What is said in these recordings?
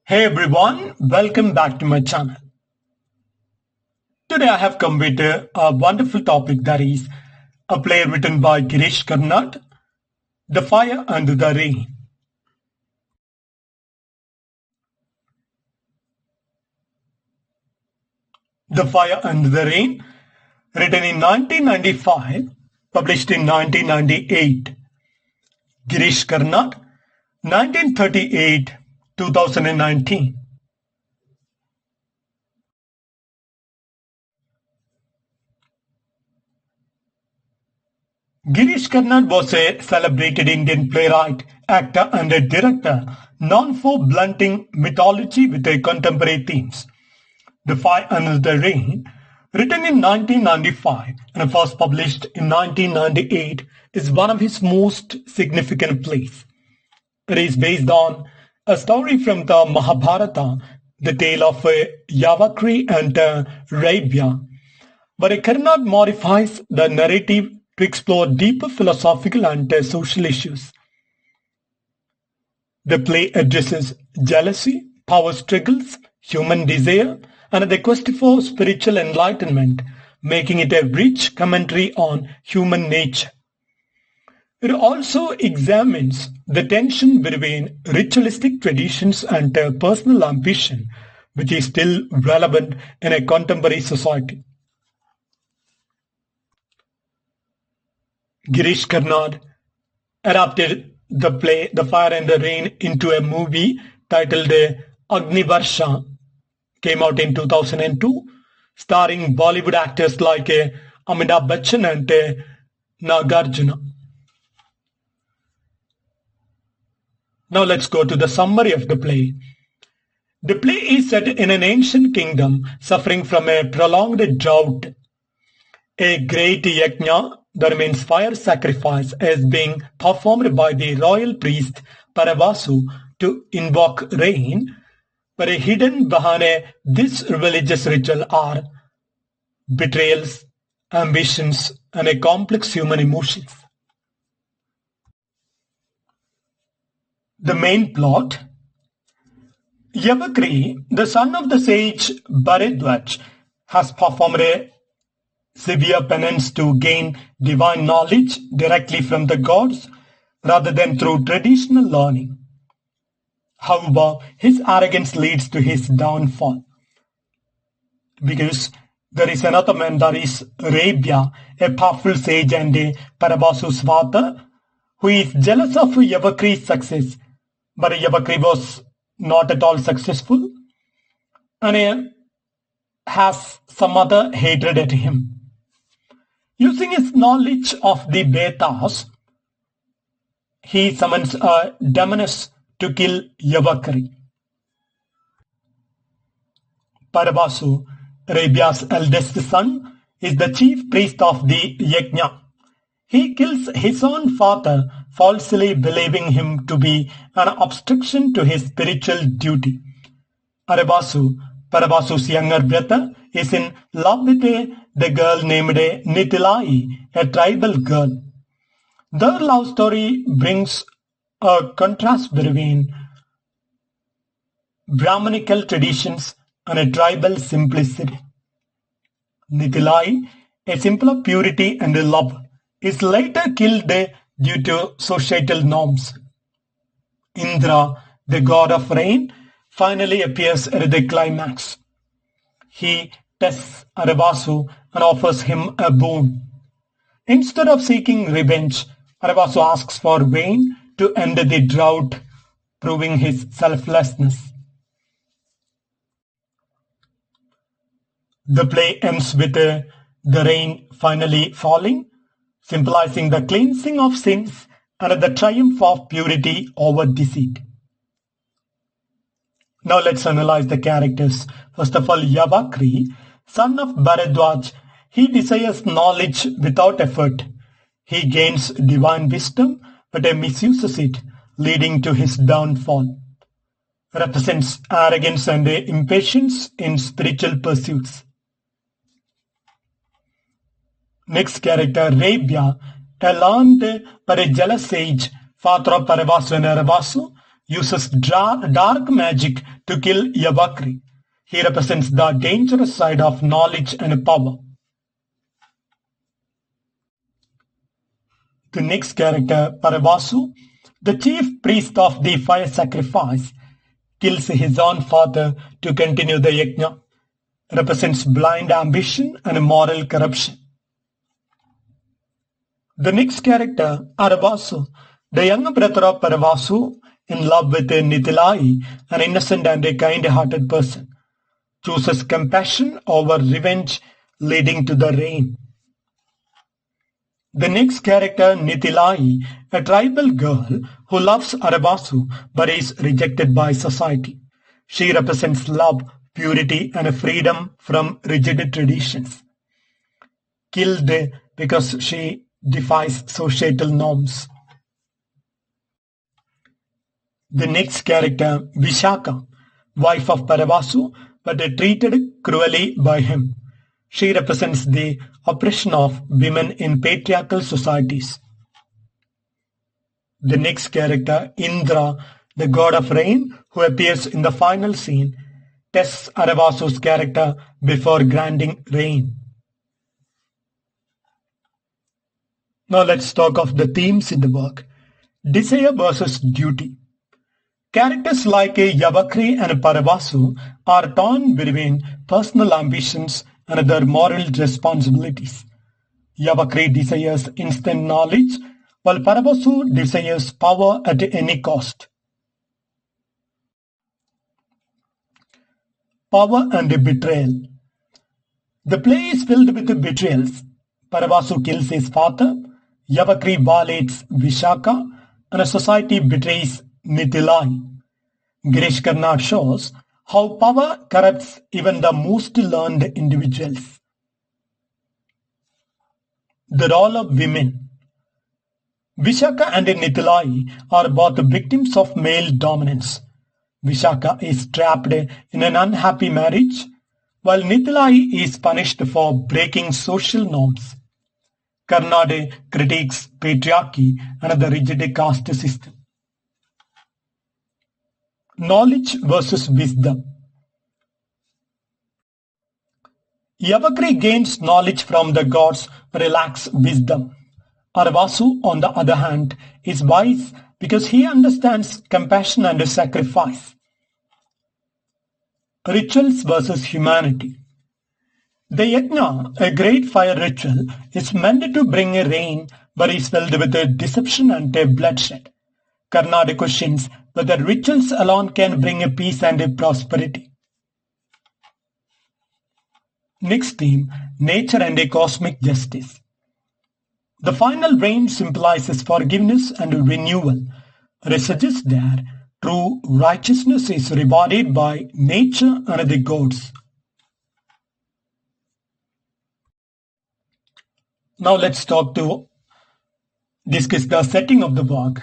Hey everyone, welcome back to my channel. Today I have come with a wonderful topic that is a play written by Girish Karnad, The Fire and the Rain. The Fire and the Rain, written in 1995, published in 1998. Girish Karnad, 1938 2019. Girish Karnad was a celebrated Indian playwright, actor and a director known for blunting mythology with contemporary themes. The Fire and the Rain, written in 1995 and first published in 1998, is one of his most significant plays. It is based on a story from the Mahabharata, the tale of Yavakri and Raibya, but Karnad modifies the narrative to explore deeper philosophical and social issues. The play addresses jealousy, power struggles, human desire, and the quest for spiritual enlightenment, making it a rich commentary on human nature. It also examines the tension between ritualistic traditions and personal ambition, which is still relevant in a contemporary society. Girish Karnad adapted the play The Fire and the Rain into a movie titled Agnivarsha, came out in 2002, starring Bollywood actors like Amitabh Bachchan and Nagarjuna. Now let's go to the summary of the play. The play is set in an ancient kingdom suffering from a prolonged drought. A great yajna, that means fire sacrifice, is being performed by the royal priest Paravasu to invoke rain, but hidden behind this religious ritual are betrayals, ambitions, and complex human emotions. The main plot: Yavakri, the son of the sage Bharadwaj, has performed a severe penance to gain divine knowledge directly from the gods rather than through traditional learning. However, his arrogance leads to his downfall. Because there is another man, that is Rebya, a powerful sage and a Parabasu's father, who is jealous of Yavakri's success, but Yavakri was not at all successful and has some other hatred at him. Using his knowledge of the Vedas, he summons a demoness to kill Yavakri. Parabasu, Rebya's eldest son, is the chief priest of the yajna. He kills his own father, falsely believing him to be an obstruction to his spiritual duty. Arabasu, Parabasu's younger brother, is in love with the girl named Nitilai, a tribal girl. Their love story brings a contrast between Brahmanical traditions and a tribal simplicity. Nitilai, a symbol of purity and love, is later killed due to societal norms. Indra, the god of rain, finally appears at the climax. He tests Arabasu and offers him a boon. Instead of seeking revenge, Arabasu asks for rain to end the drought, proving his selflessness. The play ends with the rain finally falling, symbolizing the cleansing of sins and the triumph of purity over deceit. Now let's analyze the characters. First of all, Yavakri, son of Bharadwaj, he desires knowledge without effort. He gains divine wisdom but misuses it, leading to his downfall. Represents arrogance and impatience in spiritual pursuits. Next character, Rebya, a learned but a jealous sage, father of Paravasu and Aravasu, uses dark magic to kill Yabakri. He represents the dangerous side of knowledge and power. The next character, Paravasu, the chief priest of the fire sacrifice, kills his own father to continue the yajna, represents blind ambition and moral corruption. The next character, Aravasu, the younger brother of Paravasu, in love with Nitilai, an innocent and a kind-hearted person, chooses compassion over revenge, leading to the rain. The next character, Nitilai, a tribal girl who loves Arabasu but is rejected by society. She represents love, purity and freedom from rigid traditions. Killed because she defies societal norms. The next character, Vishaka, wife of Paravasu but treated cruelly by him. She represents the oppression of women in patriarchal societies. The next character, Indra, the god of rain, who appears in the final scene, tests Aravasu's character before granting rain. Now let's talk of the themes in the work. Desire versus duty. Characters like Yavakri and Paravasu are torn between personal ambitions and their moral responsibilities. Yavakri desires instant knowledge, while Paravasu desires power at any cost. Power and betrayal. The play is filled with betrayals. Paravasu kills his father, Yavakri violates Vishaka, and a society betrays Mithilai. Girish Karnad shows how power corrupts even the most learned individuals. The role of women. Vishaka and Nithilai are both victims of male dominance. Vishaka is trapped in an unhappy marriage, while Nithilai is punished for breaking social norms. Karnad critiques patriarchy and the rigid caste system. Knowledge versus wisdom. Yavakri gains knowledge from the gods but lacks wisdom. Arvasu, on the other hand, is wise because he understands compassion and sacrifice. Rituals versus humanity. The yajna, a great fire ritual, is meant to bring a rain but is filled with deception and bloodshed. Karnad questions whether rituals alone can bring a peace and a prosperity. Next theme, nature and a cosmic justice. The final rain symbolizes forgiveness and renewal. It suggests that true righteousness is rewarded by nature and the gods. Now let's discuss the setting of the work.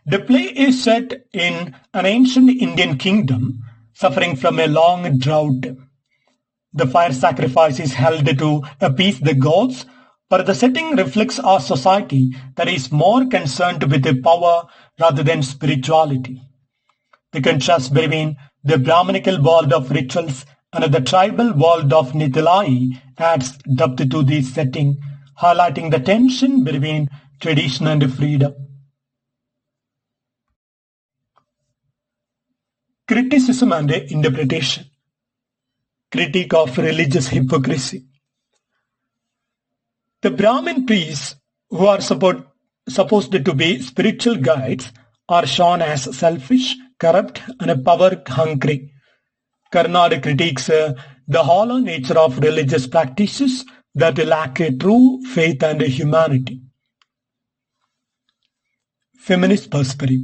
The play is set in an ancient Indian kingdom suffering from a long drought. The fire sacrifice is held to appease the gods, but the setting reflects a society that is more concerned with the power rather than spirituality. The contrast between the Brahmanical world of rituals and the tribal world of Nithilai adds depth to the setting, highlighting the tension between tradition and freedom. Criticism and interpretation. Critique of religious hypocrisy. The Brahmin priests, who are supposed to be spiritual guides, are shown as selfish, corrupt, and power-hungry. Karnad critiques the hollow nature of religious practices that lack a true faith and humanity. Feminist perspective.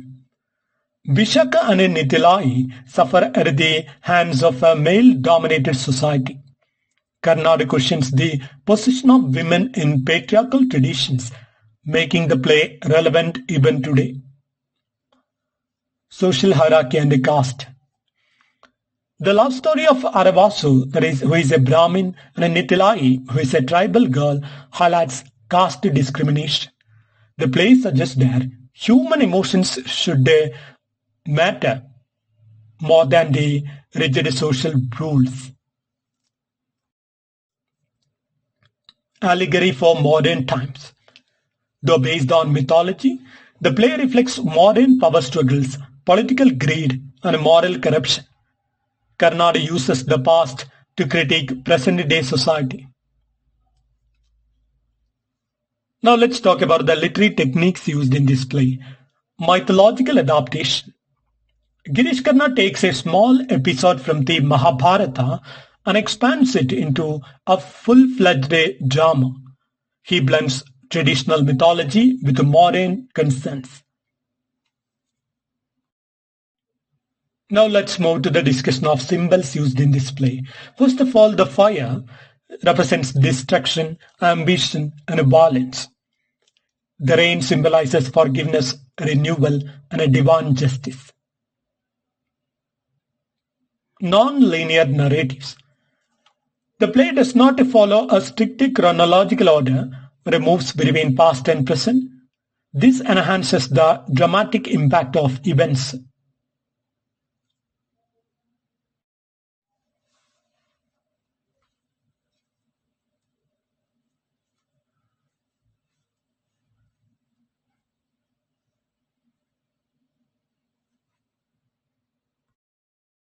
Vishaka and Nithilai suffer at the hands of a male-dominated society. Karnad questions the position of women in patriarchal traditions, making the play relevant even today. Social hierarchy and caste. The love story of Aravasu, who is a Brahmin, and Nithilai, who is a tribal girl, highlights caste discrimination. The play suggests that human emotions should matter more than the rigid social rules. Allegory for modern times. Though based on mythology, the play reflects modern power struggles, political greed, and moral corruption. Karnad uses the past to critique present-day society. Now let's talk about the literary techniques used in this play. Mythological adaptation. Girish Karnad takes a small episode from the Mahabharata and expands it into a full-fledged drama. He blends traditional mythology with modern concerns. Now let's move to the discussion of symbols used in this play. First of all, the fire represents destruction, ambition, and violence. The rain symbolizes forgiveness, renewal, and a divine justice. Non-linear narratives. The play does not follow a strict chronological order, but moves between past and present. This enhances the dramatic impact of events.